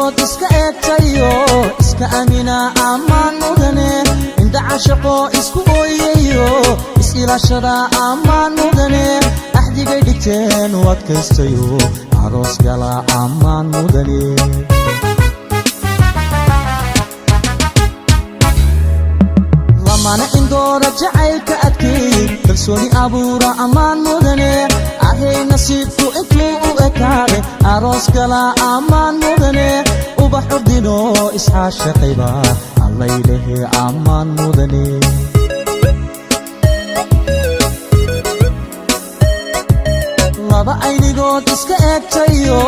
weligood iska eegtayo iska amina ammaan mudane inda cashaqo isku ooyayo is-ilaashada ammaan mudane axdigay dhigteen u adkaystayo aroos gala ammaan mudane lamana indoora jacaylka adkeey kalsooni abuura ammaan mudane ahay nasiibku intuu u ekaade aroos gala ammaan mudane ubax ordino isxaashaqayba allaylehe ammaan mudane laba aynigood iska eegtayo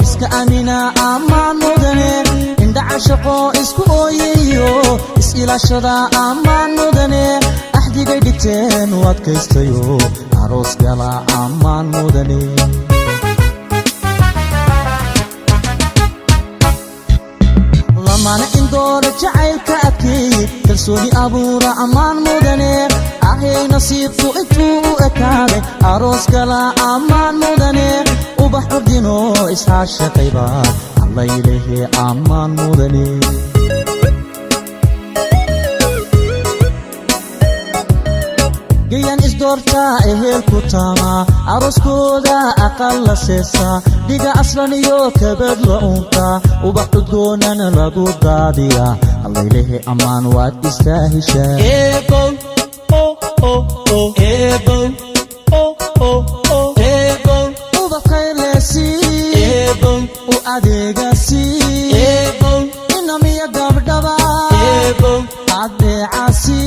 iska amina ammaan mudane inda cashaqo isku ooyayo is-ilaashada ammaan mudane axdigay dhigteen u adkaystayo aroos gala ammaan mudane lamana indoora jacaylka adkeey kalsooni abuura ammaan mudane ahay nasiibku intuu u ekaade aroos gala ammaan mudane ubax ordino isxaashaqayba allaylehe ammaan mudane gayan isdoortaa ehelku taama arooskooda aqal la seesa dhiga aslan iyo kabad la unta ubax udgoonana lagu daadiya allaylehe ammaan waad istaahishaa ubax khayrleesi u adeegasi inamiya gabdhaba adeecasi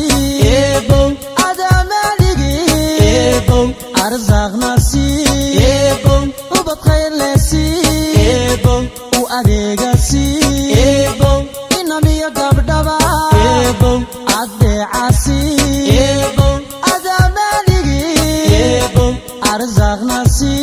arzaqnasi ubad khayrleesi u adeegasi inamiya gabdhaba adeecasi adamaaligi arzaqnasi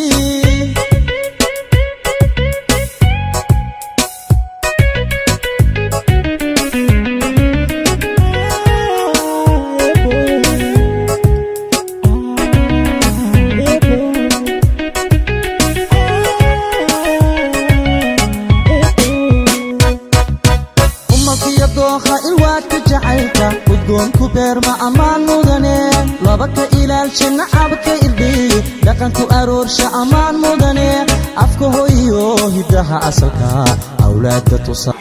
ilwaadka jacaylka udgoonku beerma ammaan mudane labaka ilaalsha nacabka irdhiy dhaqanku aroorsha ammaan mudane afka hoyo hiddaha asalka awlaadda tusa